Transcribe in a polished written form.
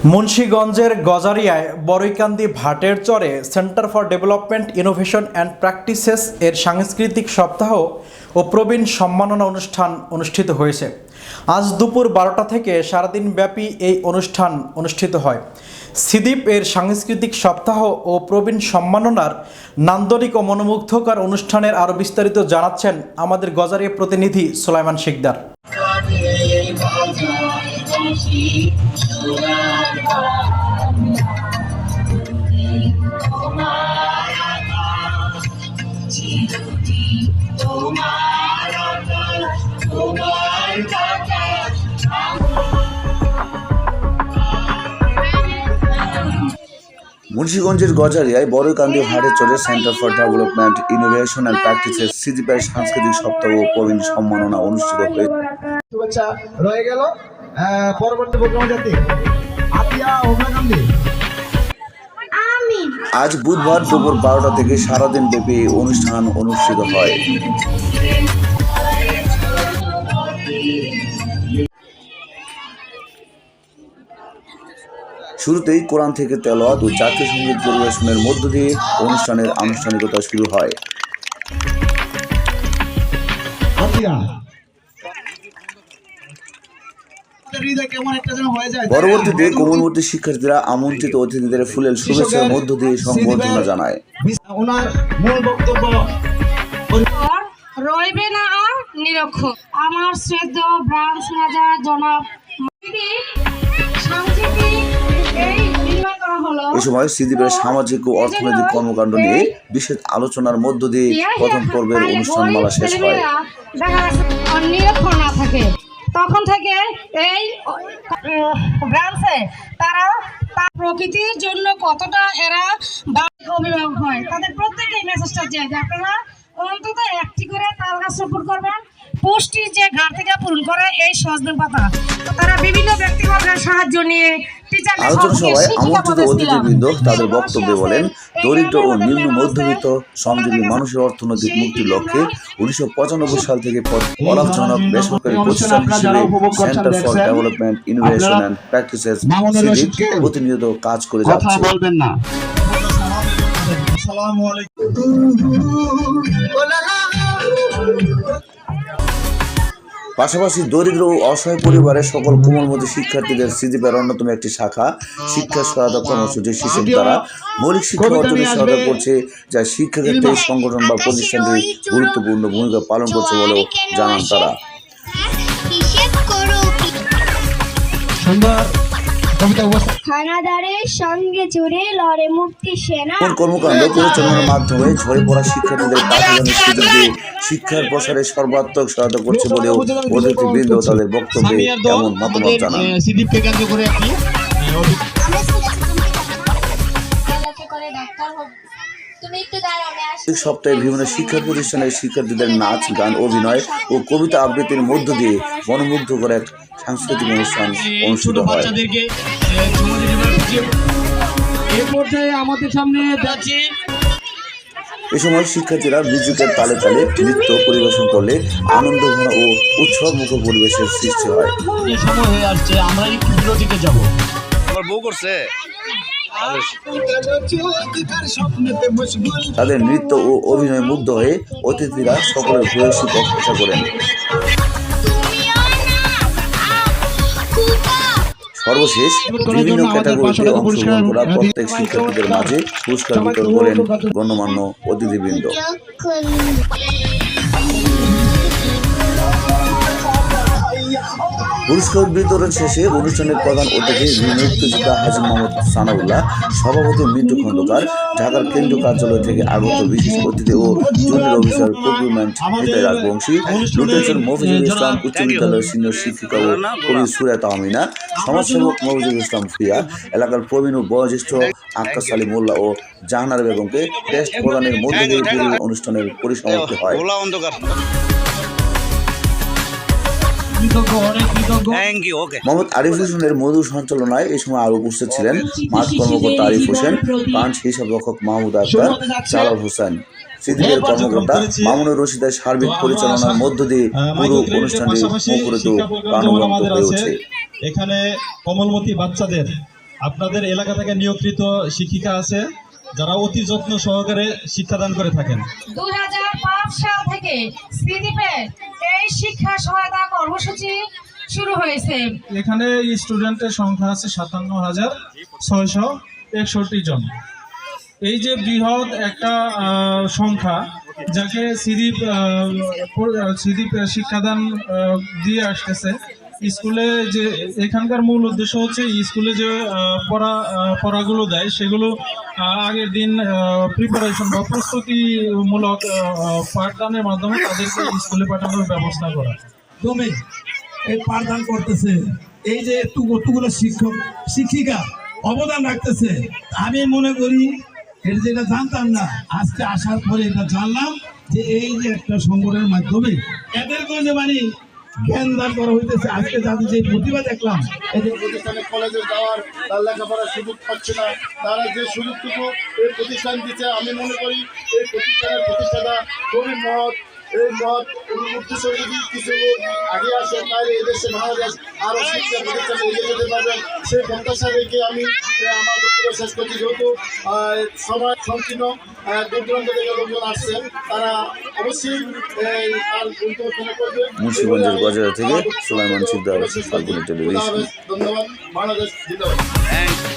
মুন্সিগঞ্জের গজারিয়ায় বড়ইকান্দি ভাটের চরে centre for development innovation and practices এর সাংস্কৃতিক সপ্তাহ ও প্রবীণ সম্মাননা অনুষ্ঠান অনুষ্ঠিত হয়েছে। আজ দুপুর 12টা থেকে সারাদিন ব্যাপী এই অনুষ্ঠান অনুষ্ঠিত হয়। সিদ্বীপ এর সাংস্কৃতিক সপ্তাহ ও প্রবীণ সম্মাননার নান্দনিক ও মনোমুগ্ধকর অনুষ্ঠানের আরও বিস্তারিত জানাচ্ছেন আমাদের গজারিয়া প্রতিনিধি সুলাইমান শিকদার। মুন্সিগঞ্জের গজারিয়ায় বড়ইকান্দি ভাটের চরে centre for development innovation and practices সিদ্বীপের সাংস্কৃতিক সপ্তাহ ও প্রবীণ সম্মাননা অনুষ্ঠিত হয়েছে। শুভেচ্ছা রয়ে গেল পরবর্তী প্রোগ্রাম যাতে আজ বুধবার দুপুর 12টা থেকে সারাদিন ব্যাপী এই অনুষ্ঠান অনুষ্ঠিত হয়। শুরুতেই কোরআন থেকে তেলাওয়াত ও জাতীয় সঙ্গীত পরিবেশনের মধ্য দিয়ে অনুষ্ঠানের আনুষ্ঠানিকতা শুরু হয়। পরবর্তীতে কোমলমতি শিক্ষার্থীরা আমন্ত্রিত অতিথিদের ফুলেল শুভেচ্ছার মধ্য দিয়ে সংবর্ধনা জানায়। ওনার মূল বক্তব্য রইবে না আর নিরক্ষর। আমার শ্রদ্ধেয় ব্রাঞ্চ ম্যানেজার জনাব এই সময় সিদ্বীপের সামাজিক ও অর্থনৈতিক কর্মকাণ্ড নিয়ে বিশেষ আলোচনার মধ্য দিয়ে প্রথম পর্বের অনুষ্ঠানমালা শেষ হয়। নিরক্ষর না থাকে তখন থেকে এই ব্রাঞ্চে তারা প্রকৃতির জন্য কতটা এরা অভিভাবক হয়, তাদের প্রত্যেকেই মেসেজটা যায় যে আপনারা অন্তত একটি করে তাল গাছ রোপণ করবেন। পুষ্টির যে ঘাটতিটা পূরণ করে এই সজনে পাতা, তারা বিভিন্ন ব্যক্তিগত সাহায্য নিয়ে আলোচনা সভায় আমন্ত্রিত অতিথিবৃন্দ তাদের বক্তব্যে বলেন, দরিদ্র ও নিম্ন মধ্যবিত্ত শ্রমজীবী মানুষের অর্থনৈতিক মুক্তির লক্ষ্যে 1995 সাল থেকে অলাভজনক বেসরকারি প্রতিষ্ঠান হিসেবে centre for development innovation and practices CDIP প্রতিনিয়ত কাজ করে যাচ্ছে। পাশাপাশি দরিদ্র ও অসহায় পরিবারের সকল কোমলমতি শিক্ষার্থীদের সিদ্বীপের অন্যতম একটি শাখা শিক্ষা সহায়তা কর্মসূচি শিশুর দ্বারা মৌলিক শিক্ষা অর্জনে সহায়তা করছে, যা শিক্ষাক্ষেত্রে সংগঠন বা প্রতিষ্ঠানটি গুরুত্বপূর্ণ ভূমিকা পালন করছে বলেও জানান তারা। কর্মকাণ্ড পরিচালনার মাধ্যমে ঝরে পড়া শিক্ষার্থীদের পাঠদানের সুযোগ দিয়ে শিক্ষার প্রসারে সর্বাত্মক সহায়তা করছে বলেও অতিথিবৃন্দ তাদের বক্তব্যে এমন মতামত জানান। সপ্তাহে বিভিন্ন শিক্ষা প্রতিষ্ঠানের শিক্ষার্থীদের নাচ, গান, অভিনয় ও কবিতা আবৃত্তির মধ্য দিয়ে মনোমুগ্ধ করে এক সাংস্কৃতিক অনুষ্ঠান অনুষ্ঠিত হয়। এ সময় শিক্ষার্থীরা মিউজিকের তালে তালে নৃত্য পরিবেশন করলে আনন্দঘন ও উৎসব মুখর পরিবেশের সৃষ্টি হয়। তাদের নৃত্য ও অভিনয় মুগ্ধ হয়ে অতিথিরা সকলের ভূয়সী প্রশংসা করেন। সর্বশেষ বিভিন্ন ক্যাটাগরিতে অংশগ্রহণ করা প্রত্যেক শিক্ষার্থীদের মাঝে পুরস্কার বিতরণ করেন গণ্যমান্য অতিথিবৃন্দ। পুরস্কার বিতরণ শেষে অনুষ্ঠানের প্রধান অতিথি মুক্তিযোদ্ধা হাজী মোহাম্মদ সানাউল্লাহ, সভাপতি মিন্টু খন্দকার, ঢাকার কেন্দ্রীয় কার্যালয় থেকে আগত বিশেষ অতিথি ও জুনিয়র অফিসার প্রকিউরমেন্ট হৃদয় রাজবংশী, লুটেন্সের মফিজুল ইসলাম উচ্চ বিদ্যালয়ের সিনিয়র শিক্ষিকা ও কবি সুরা তাহমিনা, সমাজসেবক মফিজুল ইসলাম ফিয়া, এলাকার প্রবীণ ও বয়োজ্যেষ্ঠ আক্কাস আলী মোল্লা ও জাহানারা বেগমকে টেস্ট প্রদানের মধ্য দিয়ে পুরো অনুষ্ঠানের পরিসমাপ্তি হয়। মোহাম্মদ আরিফ হোসেনের মধু সঞ্চালনায় এই সময় আরো উপস্থিত ছিলেন মাঠ কর্মকর্তা আরিফ হোসেন, ব্রাঞ্চ হিসাব রক্ষক মাহমুদ আক্তার, জালাল হোসেন, সিদ্বীপের কর্মকর্তা মামুনুর রশিদের সার্বিক পরিচালনার মধ্য দিয়ে পুরো অনুষ্ঠানটি মুখরিত প্রাণবন্ত হয়ে ওঠে। এখানে কোমলমতি বাচ্চাদের আপনাদের এলাকা থেকে নিয়োগকৃত শিক্ষিকা আছে যারা অতি যত্ন সহকারে শিক্ষাদান করে থাকেন। 2005 সাল থেকে সিডিপের এই শিক্ষা সহায়তা কর্মসূচি শুরু হয়েছে। এখানে স্টুডেন্টের সংখ্যা আছে 57,661 জন। এই যে বৃহৎ একটা সংখ্যা, যাকে সিডিপ শিক্ষাদান দিয়ে আসতেছে স্কুলে, যে এখানকার মূল উদ্দেশ্য হচ্ছে স্কুলে যে পড়াগুলো দেয় সেগুলো আগের দিন প্রিপারেশন বা প্রস্তুতিমূলক পাঠদানের মাধ্যমে তাদেরকে স্কুলে পাঠানোর ব্যবস্থা করা। দমে এই পাঠদান করতেছে, এই যে এতগুলো শিক্ষিকা অবদান রাখতেছে। আমি মনে করি এটা যেটা জানতাম না, আজকে আসার পরে এটা জানলাম যে এই যে একটা সংগঠনের মাধ্যমে এদেরকে যে মানে জ্ঞান দান করা হইতেছে। আজকে যাদের যে প্রতিভা দেখলাম, এই যে প্রতিষ্ঠানে কলেজে যাওয়ার তার লেখাপড়ার সুযোগ পাচ্ছে না, তারা যে সুযোগটুকু এই প্রতিষ্ঠান দিচ্ছে, আমি মনে করি এই প্রতিষ্ঠানের প্রতিষ্ঠাতা খুবই মহৎ। এই মহৎ উদ্দেশ্য যদি কিছু আগে আসে তাহলে এদেশে বাংলাদেশ আরও শিক্ষা প্রতিষ্ঠানে এগিয়ে যেতে পারবে। সেই প্রত্যাশা রেখে আমি আমার বক্তব্য শেষ করছি। যেহেতু সময় সংকীর্ণ, দূর দূরান্ত থেকে লোকজন আসছেন, তারা অবশ্যই তার গুরুত্বপূর্ণ করবে। মুন্সিগঞ্জের গজরা থেকে সুলাইমান সিকদার, ফাল্গুনী টেলিভিশন। ধন্যবাদ। বাংলাদেশ জিন্দাবাদ।